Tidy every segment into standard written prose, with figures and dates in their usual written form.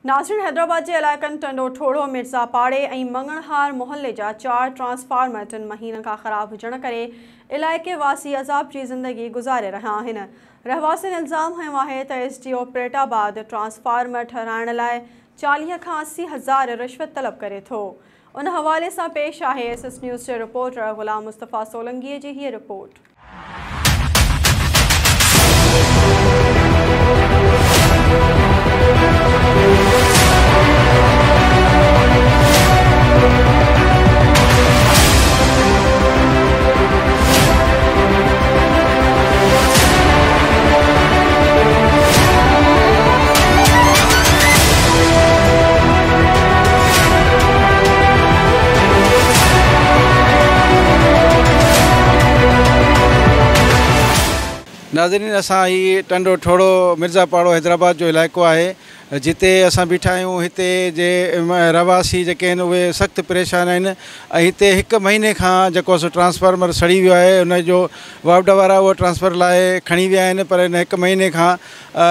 नाज़रीन, हैदराबाद के इलाइक़नि टंडो ठोड़ो, मिर्ज़ापाड़े ऐं मंगणहार मोहल्ले जा 4 ट्रांसफार्मर 3 महीननि खां ख़राब हुजण करे इलाइक़े वासी अज़ाब जी ज़िंदगी गुज़ारे रहिया आहिनि। रहवासियुनि इल्ज़ाम हयो आहे त SDO पेटाबाद ट्रांसफार्मर ठहिराइण लाइ 40 खां 80 हज़ार रिश्वत तलब करे थो। उन हवाले सां पेश आहे SS न्यूज़ जे रिपोर्टर ग़ुलाम मुस्तफ़ा सोलंकीअ जी हीअ रिपोर्ट। नाज़रीन, असां ही टंडो ठोड़ो मिर्ज़ापाड़ो हैदराबाद जो इलाइक़ो आहे जिते असां बीठा आहियूं। हिते जे रहवासी जेके आहिनि उहे सख़्तु परेशान आहिनि ऐं हिते 1 महीने खां जेको सो ट्रांसफार्मर सड़ी वियो आहे। उन जो वापडा वारा उहो ट्रांसफर लाइ खणी विया आहिनि, पर इन 1 महीने खां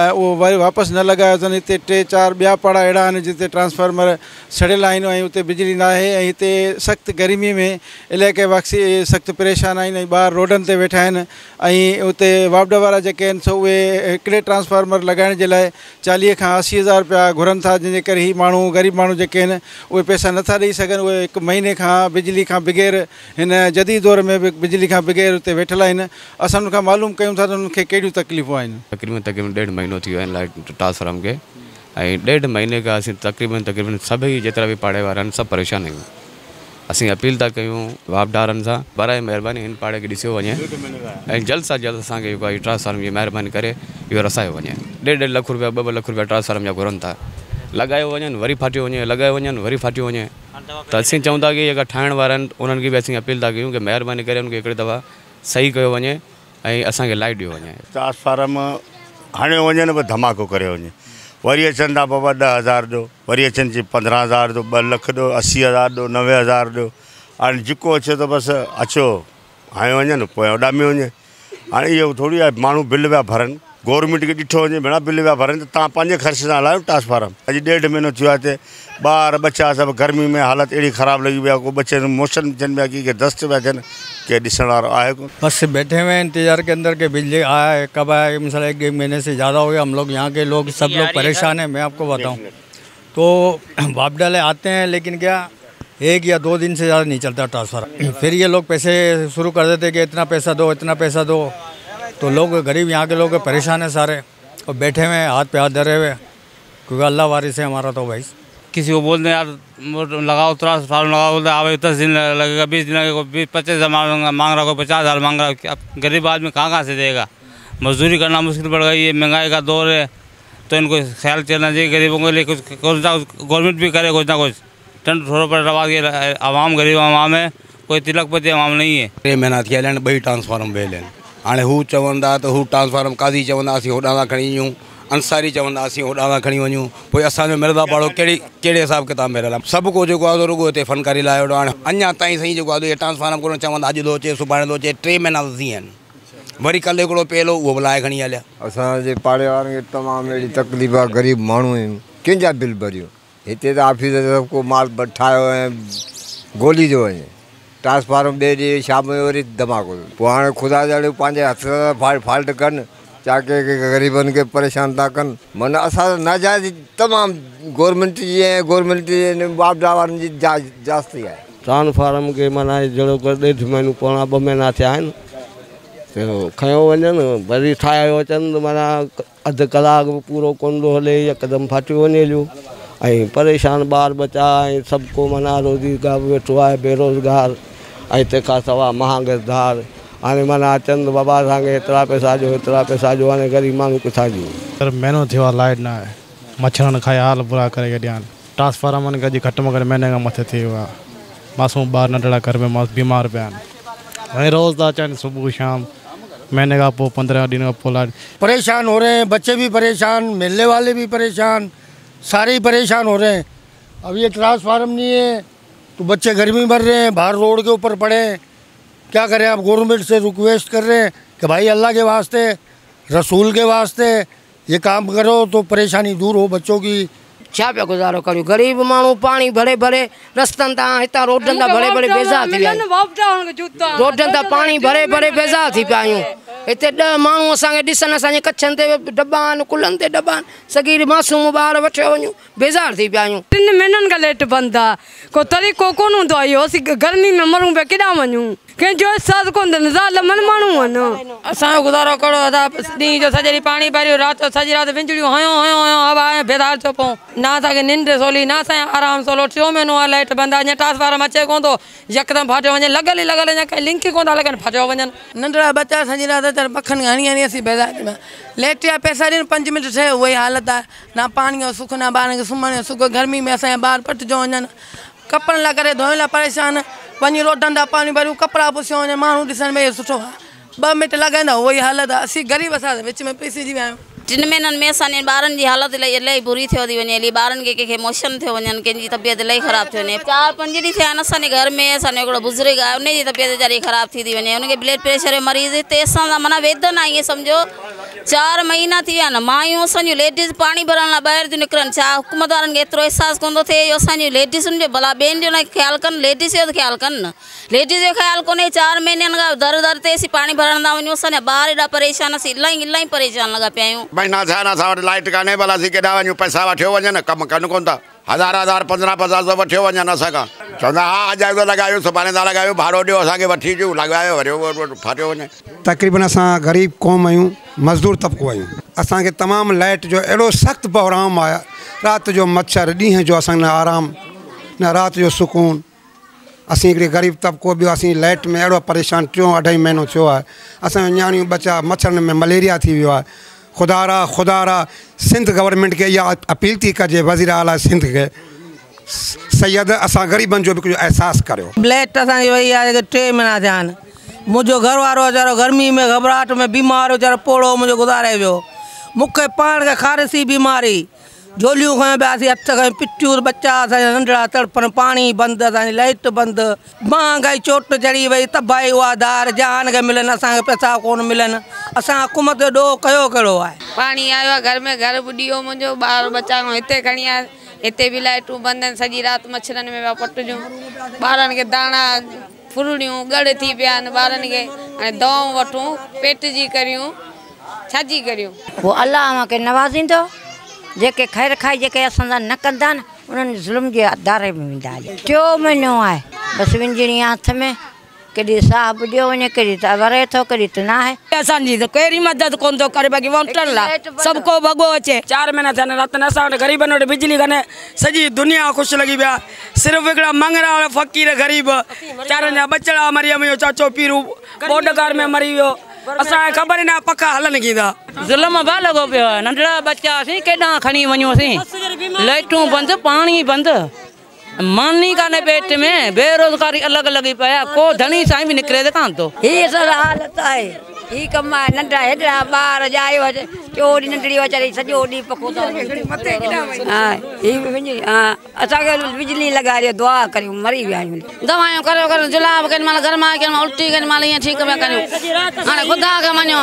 उहो वरी वापसि न लॻायो अथनि। हिते 3-4 ॿिया पाड़ा अहिड़ा आहिनि जिते ट्रांसफार्मर सड़ियल आहिनि ऐं उते बिजली न आहे ऐं हिते सख़्तु गर्मी में इलाइक़े वासी सख़्तु परेशान आहिनि ऐं ॿार रोडनि ते वेठा आहिनि ऐं उते वापडा वारा जेके आहिनि सो उहे हिकिड़े ट्रांसफार्मर लॻाइण जे लाइ 40 खां 80 हज़ार रुपया घुरनि था, जंहिंजे करे ही माण्हू गरीब माण्हू जेके आहिनि उहे पैसा नथा ॾेई सघनि। उहे 1 महीने खां बिजली खां बग़ैर हिन जदीद दौर में बि बिजली खां बग़ैर उते वेठल आहिनि। असां उनखां मालूम कयूं था त उन्हनि खे कहिड़ियूं तकलीफ़ूं आहिनि। तक़रीबन 1.5 महीनो थी वियो आहे लाइट ट्रांसफार्म खे ऐं 1.5 महीने खां असीं तक़रीबन सभई जेतिरा बि पाड़े वारा आहिनि सभु परेशान आहियूं। असीं अपील था कयूं वापदारनि सां, बराए महिरबानी हिन पाड़े खे ॾिसियो वञे ऐं जल्द सां जल्द असांखे जेको आहे ट्रांसफार्म जी महिरबानी करे इहो रसायो वञे। 1.5 लख रुपया 2 लख रुपया ट्रांसफार्म जा घुरनि था, लॻायो वञनि वरी फाटियो वञे, लॻायो वञनि वरी फाटियो वञे। त असीं चऊं था की जेका ठाहिण वारा आहिनि उन्हनि खे बि असीं अपील था कयूं कि महिरबानी करे उनखे हिकिड़ी दफ़ा सही कयो वञे ऐं असांखे लाइट ॾियो वञे। ट्रांसफार्म हणियो वञे न, धमाको करे वञे। वरी अचनि था बाबा 10,000 ॾियो, वरी अचनि थी 15,000 ॾियो, 2 लख ॾियो, 80,000 ॾियो, 90,000 ॾियो। हाणे जेको अचे त बसि अचो हणियो वञे न, पोइ उॾामी वञे। हाणे इहो थोरी आहे माण्हू बिल पिया भरनि, गवर्नमेंट खे ॾिठो वञे भेणा बिल पिया भरनि त तव्हां पंहिंजे ख़र्च सां हलायो ट्रांसफार्म। अॼु 1.5 महीनो थियो आहे हिते, ॿार बच्चा सभु गर्मी में हालत अहिड़ी ख़राब लॻी पई आहे। को बच्चे मोशन थियनि पिया की दस्त पिया थियनि, के ॾिसण वारो आहे कोन। बस बैठे हुए हैं इंतजार के अंदर के बिजली आया है कब आया। मिसाल 1 महीने से ज़्यादा हो गया। हम लोग यहाँ के लोग सब लोग परेशान हैं। मैं आपको बताऊँ तो वापडाले आते हैं, लेकिन क्या 1 या 2 दिन से ज़्यादा नहीं चलता ट्रांसफर। फिर ये लोग पैसे शुरू कर देते कि इतना पैसा दो इतना पैसा दो, तो लोग गरीब यहाँ के लोग परेशान हैं सारे और बैठे हुए हैं हाथ पे हाथ धरे हुए, क्योंकि अल्लाह वारिस है हमारा। तो भाई किसी को बोलते हैं यार लगाओ ट्रांसफार्म लगाओ, बोलते आवे 10 दिन लगेगा, 20 दिन लगेगा, 25 हज़ार मांग रहा, कोई 50,000 मांग रहा। अब गरीब आदमी कहाँ से देगा? मजदूरी करना मुश्किल पड़ गई है, महंगाई का दौर है, तो इनको ख्याल चलना चाहिए गरीबों के लिए। कुछ गवर्नमेंट भी करे कुछ ना कुछ। टंडो ठोड़ो पर रवा के आवाम गरीब आवाम है, कोई तिलकपति आवाम नहीं है। 3 महीना थिया आहिनि 2 ट्रांसफार्म वेल आहिनि। हाणे हू चवंदा त हू ट्रांसफार्म काज़ी चवंदा असीं होॾां था खणी वञूं, अंसारी चवंदा असीं होॾां था खणी वञूं। पोइ असांजो मिर्ज़ापाड़ो कहिड़े हिसाब किताब में रहियल सभु को जेको आहे रुॻो हिते फनकारी लाइ वेठो। हाणे अञा ताईं साईं जेको आहे ट्रांसफार्म कोन चवंदा अॼु थो अचे सुभाणे थो अचे। 3 महीना त थी आहिनि, वरी कल्ह हिकिड़ो पहिलो उहो बि लाइ खणी हलिया। असांजे पाड़े वारनि खे तमामु अहिड़ी तकलीफ़ आहे, ग़रीब माण्हू आहियूं, कंहिंजा बिल भरियो। हिते त ऑफिस को माल ठाहियो ऐं गोली जो वञे, ट्रांसफार्म ॿिए ॾींहुं शाम जो वरी धमाको। पोइ हाणे ख़ुदा जाणे पंहिंजे हथ सां फाल्ट कनि, चाके ग़रीबनि खे परेशान था कनि। माना असां नाजाइज़ तमामु गवर्नमेंट जी ऐं गवर्नमेंट जे वापडा वारनि जी जास्ती आहे। ट्रांसफार्म खे माना जहिड़ो कर 1.5 महीनो पोणा 2 महीना थिया आहिनि, त खयो वञनि वरी ठाहियो अचनि त माना अधु कलाक बि पूरो कोन थो हले, यकदमि फाटियो वञे हलियो ऐं परेशान ॿार बचा ऐं सभु को माना रोज़गार वेठो आहे बेरोज़गार ऐं तंहिंखां सवाइ महांगदार। हाणे माना अचनि त बाबा असांखे हेतिरा पैसा ॾियो, हाणे ग़रीब माण्हू किथां ॾियूं। पर महीनो थियो आहे लाइट न आहे, मच्छरनि खाए हाल बुरा करे छॾिया आहिनि। ट्रांसफार्मनि खे अॼु घटि में घटि महीने खां मथे थी वियो आहे। मासूम ॿार नंढड़ा घर में बीमार पिया आहिनि, हाणे रोज़ था अचनि सुबुह शाम, महीने का 15 दिन का पोला परेशान हो रहे हैं। बच्चे भी परेशान, मिलने वाले भी परेशान, सारे ही परेशान हो रहे हैं। अब ये ट्रांसफार्म नहीं है तो बच्चे गर्मी भर रहे हैं, बाहर रोड के ऊपर पड़े हैं। क्या करें? आप गवर्नमेंट से रिक्वेस्ट कर रहे हैं कि भाई अल्लाह के वास्ते, रसूल के वास्ते ये काम करो तो परेशानी दूर हो बच्चों की। छा पिया गुज़ारो करियूं। ग़रीब माण्हू पाणी भरे भरे रस्तनि तां हितां रोडनि तां भरे भरे बेज़ार थी विया आहियूं। रोडनि तां पाणी भरे भरे बेज़ार थी पिया आहियूं। हिते 10 माण्हू असांखे ॾिसनि, असांजे कच्छनि ते दॿा आहिनि, कुलनि ते दॿा आहिनि, सॻी मासूम ॿार वठी वञूं, बेज़ार थी पिया आहियूं। 3 महीननि खां लेट बंदि आहे, को तरीक़ो कोन हूंदो आहे इहो। असीं गर्मी में मरूं पिया, केॾां वञूं, कंहिंजो अहसासु कोन अथनि, ज़ाल मन माण्हू आहिनि। असांजो गुज़ारो कहिड़ो अदा, ॾींहं जो सॼी पाणी भरियो, राति सॼी राति विंजड़ियूं हयो हयो हयो हवा बेदार थियो पोइ ना असांखे निंड सोली, ना असांजो आराम सोलो। 3 महीनो आहे लाइट बंदि आहे, अञा ट्रांसफार्मर अचे कोन थो, यकदमि फाटियो वञे, लॻल ई लॻल, अञा कंहिं लिंक ई कोन था लॻनि, फाटियो वञनि। नंढड़ा बच्चा सॼी राति पखनि हणी हणी असीं बेदार थी विया। लेट जा पैसा ॾियनि, 5 मिंट ठहे उहा ई हालत आहे, ना पाणी जो सुख, ना ॿारनि खे सुम्हण जो सुख। गर्मी में असांजा ॿार पटिजो वञनि, कपिड़नि लाइ करे धोइण लाइ परेशान, वञी रोडनि तां पाणी भरियूं, कपिड़ा पुसियो वञे, माण्हू ॾिसण में सुठो आहे, 2 मिंट लॻाईंदा उहा ई हालत आहे। असीं ग़रीब असां विच में पिसिजी विया आहियूं। 3 महीननि में असांजे ॿारनि जी हालत इलाही बुरी थियो थी वञे, इलाही ॿारनि खे कंहिंखे मोशन थियो वञनि, कंहिंजी तबियत इलाही ख़राबु थी वञे। 4-5 ॾींहं थिया आहिनि असांजे घर में, असांजो हिकिड़ो बुज़ुर्ग आहे, उनजी तबियत वीचारी ख़राबु थी वञे, उनखे ब्लड प्रेशर जो मरीज़ हिते असां सां माना वेदन आहे, ईअं सम्झो 4 महीना थी विया आहिनि। मायूं असांजूं लेडीज़ पाणी भरण लाइ ॿाहिरि थियूं निकिरनि, छा हुकूमत वारनि खे एतिरो अहसासु कोन थो थिए इहो असांजी लेडीज़ुनि जो, भला ॿियनि जो न ख़्यालु कनि, लेडीज़ जो ख़्यालु कनि न। लेडीज़ जो ख़्यालु कोन्हे, 4 महीननि खां दर दर ते असीं पाणी भरण था वञूं, असांजा ॿार एॾा परेशान, असीं इलाही परेशान लॻा पिया आहियूं। महीना थिया आहिनि असां वटि लाइट कान्हे, भला असीं केॾा वञूं, पैसा वठियो वञनि, कमु कनि कोन था, 1000 1500 वठियो वञनि असांखां, चवंदा हा अॼु थो लॻायूं, सुभाणे था लॻायूं, भाड़ो ॾियो असांखे, वठी अचूं, लॻायो वरी फाटियो वञे। तक़रीबन असां ग़रीब क़ौम आहियूं, मज़दूर तबिको आहियूं, असांखे तमामु लाइट जो अहिड़ो सख़्तु बहराम आहे, राति जो मच्छर, ॾींहं जो असांखे न आराम, न राति जो सुकून। असीं हिकिड़े ग़रीब तबिको ॿियो, असीं लाइट में अहिड़ो परेशान 3-2.5 महीनो थियो आहे, असांजो नियाणियूं बच्चा मच्छरनि में मलेरिया थी वियो आहे। खुदारा सिंध गवर्नमेंट के इहा अपील थी कजे, वज़ीर आला सिंध के, सैयद असां ग़रीबनि जो बि कुझु एहसासु करियो। ब्लेट असांजी वई आहे 3 महीना थिया आहिनि। मुंहिंजो घर वारो वीचारो गर्मी में घबराहट में बीमार वीचारो पोड़ो मुंहिंजो गुज़ारे वियो। मूंखे पाण खे खारिसी बीमारी, झोलियूं खयो पियासीं, हथ खयो, पिटियूं, बच्चा असांजा नंढड़ा तड़पनि, पाणी बंदि, असांजी लाइट बंदि, महांगाई चोट चढ़ी वई, तबाही हुआ धार, जान खे मिलनि, असांखे पैसा कोन मिलनि। असां हुकूमत जो ॾोह कयो कहिड़ो आहे। पाणी आयो आहे घर में, घर ॿुॾी वियो मुंहिंजो, ॿार बच्चा हिते खणी आया, हिते बि लाइटूं बंदि आहिनि, सॼी राति मच्छरनि में पिया पटिजूं, ॿारनि खे दाणा फुरड़ियूं ॻड़ थी पिया आहिनि, ॿारनि खे हाणे दवाऊं वठूं, पेट जी करियूं, छाजी करियूं। पोइ अलाह मूंखे नवाज़ींदो, जेके ख़ैर खाई जेके असांजा न कंदा न उन्हनि ज़ुल्म जे दायरे में वेंदा। 3 महीनो आहे बसि विंजणी हथ में, कॾहिं साह ॿुॾियो वञे, कॾहिं त वरे थो, कॾहिं त न आहे। असांजी त कहिड़ी मदद कोन थो करे, बाक़ी वोटनि लाइ सभु को भॻो अचे। 4 महीना थिया आहिनि, राति असां वटि ग़रीबनि वटि बिजली कान्हे, सॼी दुनिया ख़ुशि लॻी पिया, सिर्फ़ु हिकिड़ा मंगरा वारा फ़क़ीर ग़रीब, 4 जा बचड़ा मरी वियो, चाचो पीरू बोडकार में मरी वियो, असांखे ख़बर ई न पखा हलनि कींदा। ज़ुल्म भा लॻो पियो आहे, नंढड़ा बच्चा असीं केॾां खणी वञूं, असीं लाइटूं बंदि, पाणी बंदि, मानी कान्हे पेट में, बेरोज़गारी अलॻि लॻी पिया, को धणी साईं बि निकिरे त कान थो। हीअ सभु हालत आहे, हीअ कमु आहे। नंढड़ा हेॾा ॿार ॼायो, चोरी नंढड़ी वीचारी सॼो ॾींहुं पको था हा, हीअ बि विझी, हा असांखे बिजली लॻाए ॾियो, दुआ करियूं, मरी विया आहियूं। दवायूं करियो करियो, जुलाब केॾी महिल गरमाए, केॾी महिल उल्टी, केॾी महिल ईअं ठीकु पिया करियूं। हाणे ख़ुदा खे मञो,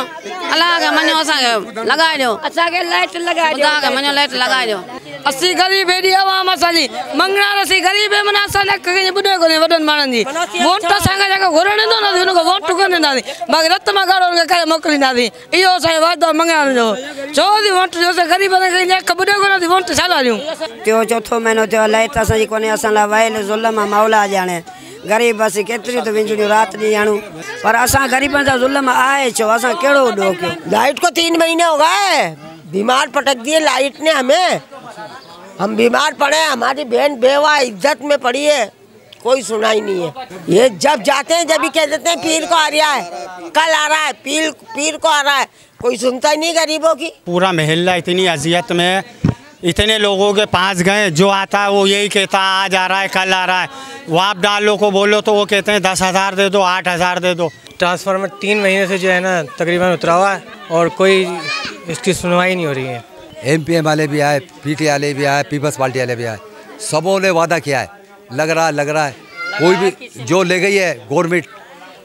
अलाह खे मञो, असांखे लॻाए ॾियो, असांखे लाइट लॻाए ॾियो, ख़ुदा खे मञो, लाइट लॻाए ॾियो। असीं ग़रीब हेॾी आवाम असांजी मंगणार, असीं ग़रीब माना असां कंहिंजे ॿुधे कोन्हे वॾनि माण्हुनि जी। वोट असांखे जेको घुरण ईंदो न हुनखे वोट कोन ॾींदासीं, बाक़ी रत मां ॻाढ़ो हुनखे करे मोकिलींदासीं, इहो असांजो वाइदो आहे मंगणार जो। छो थी वोट ॾियो, असां ग़रीब कंहिंजे ॿुधे कोन थी, वोट छा ॾियूं। थियो 4 महीनो थियो, लाइट असांजी कोन्हे, असां लाइ वयल ज़ुल्म आहे, मौला ॼाणे। ग़रीब असीं केतिरियूं त विंजड़ियूं राति ॾींहुं हणूं, पर असां ग़रीबनि जा ज़ुल्म आहे छो, असां कहिड़ो ॾोह कयो। लाइट को 3 महीने हो गए, बीमार पटक दिए लाइट ने हमें, हम बीमार पड़े, हमारी बहन बेवा इज्जत में पड़ी है, कोई सुनाई नहीं है। ये जब जाते हैं जब भी कह देते हैं पीर को आ रहा है, कल आ रहा है, पीर को आ रहा है, कोई सुनता ही नहीं गरीबों की। पूरा महल्ला इतनी अजियत में, इतने लोगों के पास गए, जो आता है वो यही कहता है आज आ रहा है, कल आ रहा है, वाप डालो को बोलो तो वो कहते हैं 10,000 दे दो, 8,000 दे दो। ट्रांसफार्मर 3 महीने से जो है ना तकरीबन उतरा हुआ है और कोई इसकी सुनवाई नहीं हो रही है। MPM वाले भी आए, PT वाले भी आए, पीपल्स पार्टी वाले भी आए, सबों ने वादा किया है, लग रहा है कोई भी जो ले गई है गवर्नमेंट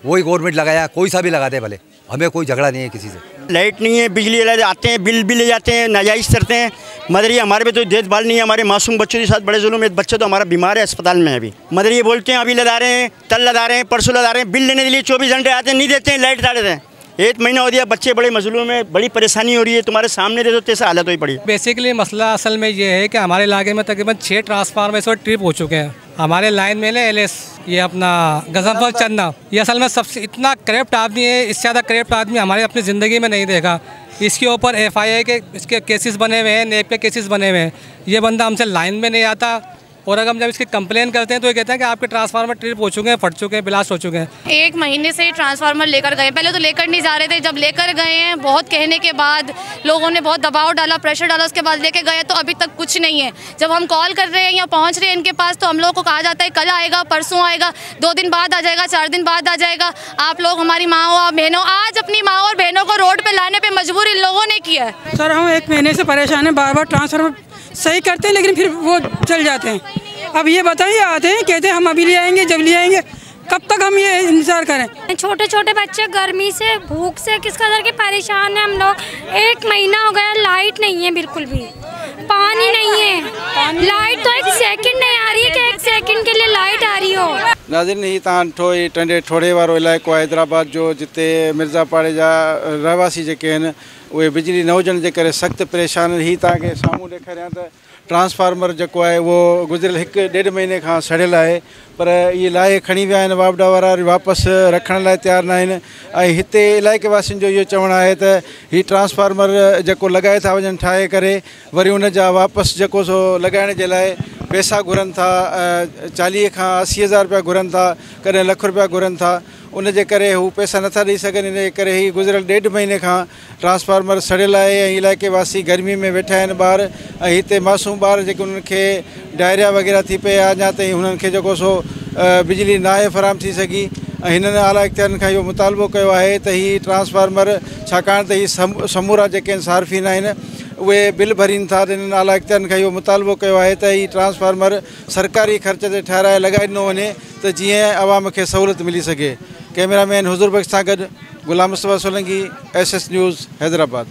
वही गवर्नमेंट लगाया, कोई सा भी लगा दे भले, हमें कोई झगड़ा नहीं है किसी से। लाइट नहीं है, बिजली वाले आते हैं, बिल भी ले जाते हैं, नाजायज़ करते हैं, मदर ये हमारे पे तो देखभाल नहीं है, हमारे मासूम बच्चों के साथ बड़े जुल्म है। बच्चे तो हमारा बीमार है, अस्पताल में है अभी। मदर ये बोलते हैं अभी लदा रहे हैं, कल लदा रहे हैं, परसों लदा रहे हैं, बिल लेने के लिए 24 घंटे आते हैं, नहीं देते हैं, लाइट डाल देते हैं। 1 महीना हो गया, बच्चे बड़े मजलूम में, बड़ी परेशानी हो रही है। तुम्हारे सामने दे दो तो ऐसा हालत हो पड़ी। बेसिकली मसला असल में ये है कि हमारे इलाके में तकरीबन 6 ट्रांसफार्मर इस वक्त ट्रिप हो चुके हैं। हमारे लाइन में LS ये अपना गजनफर चन्ना, ये असल में सबसे इतना करप्ट आदमी है, इससे ज़्यादा करप्ट आदमी हमारे अपनी ज़िंदगी में नहीं देखा। इसके ऊपर FIA के इसके केसेस बने हुए हैं, NAP के केसेस बने हुए हैं। ये बंदा हमसे लाइन में नहीं आता, और अगर हम जब इसकी कंप्लेन करते हैं तो ये कहते हैं कि आपके ट्रांसफार्मर ट्रिप हो चुके हैं, फट चुके हैं, ब्लास्ट हो चुके हैं। 1 महीने से ट्रांसफार्मर लेकर गए, पहले तो लेकर नहीं जा रहे थे, जब लेकर गए हैं बहुत कहने के बाद लोगों ने बहुत दबाव डाला, प्रेशर डाला, उसके बाद लेके गए तो अभी तक कुछ नहीं है। जब हम कॉल कर रहे हैं या पहुंच रहे हैं इनके पास तो हम लोगों को कहा जाता है कल आएगा, परसों आएगा, 2 दिन बाद आ जाएगा, 4 दिन बाद आ जाएगा। आप लोग हमारी माँ और बहनों, आज अपनी माँ और बहनों को रोड पर लाने पर मजबूर इन लोगों ने किया है। सर हम 1 महीने से परेशान हैं, बार बार ट्रांसफार्मर सही करते हैं लेकिन फिर वो चल जाते हैं। अब ये बताइए, आते हैं कहते हैं हम अभी ले आएंगे, जब ले आएंगे, कब तक हम ये इंतजार करें। छोटे छोटे बच्चे गर्मी से, भूख से किस कदर के परेशान हैं हम लोग। 1 महीना हो गया, लाइट नहीं है, बिल्कुल भी पानी नहीं है। लाइट तो 1 सेकंड नहीं आ रही है कि 1 सेकंड के लिए लाइट आ रही हो। नाज़रीन, ही तव्हां ठोड़े वारो इलाइक़ो आहे हैदराबाद जो, जिते मिर्ज़ापाड़े जा रहवासी जेके आहिनि उहे बिजली न हुजण जे करे सख़्तु परेशान आहिनि। ही तव्हांखे साम्हूं ॾेखारियां त ट्रांसफार्मर जेको आहे उहो गुज़िरियल 1-1.5 महीने खां सड़ियल आहे, पर इहे लाहे खणी विया आहिनि वापडा वारा, वापसि रखण लाइ तयारु न आहिनि। ऐं हिते इलाइक़े वासियुनि जो इहो चवणु आहे त हीउ ट्रांसफार्मर जेको लॻाए था वञनि ठाहे करे, वरी उन जा वापसि जेको सो लॻाइण जे लाइ पैसा घुरनि था, 40 खां 80 हज़ार रुपया घुरनि था, कॾहिं लख रुपया घुरनि था। उन जे करे हू पैसा नथा ॾेई सघनि। इन जे करे ही गुज़िरियल 1.5 महीने खां ट्रांसफार्मर सड़ियल आहे ऐं इलाइक़े वासी गर्मी में वेठा आहिनि ॿार। ऐं हिते मासूम ॿार जेके उन्हनि खे डायरिया वग़ैरह थी पए, अञा ताईं हुननि खे जेको सो बिजली न आहे फराहम थी सघी। ऐं हिननि आला इख्तियारनि खां इहो मुतालबो कयो आहे त हीउ ट्रांसफार्मर, छाकाणि त हीउ समूरा जेके आहिनि सार्फिन आहिनि उहे बिल भरीनि था, त हिननि आला इख्तियारनि खां इहो मुतालबो कयो आहे त हीउ ट्रांसफार्मर सरकारी ख़र्च ते ठाराए लॻाए ॾिनो वञे त जीअं आवाम खे सहूलियत मिली सघे। कैमरामैन हुज़ूर बख़्श सां गॾु गुलाम मुस्तफ़ा सोलंकी, SS न्यूज़ हैदराबाद।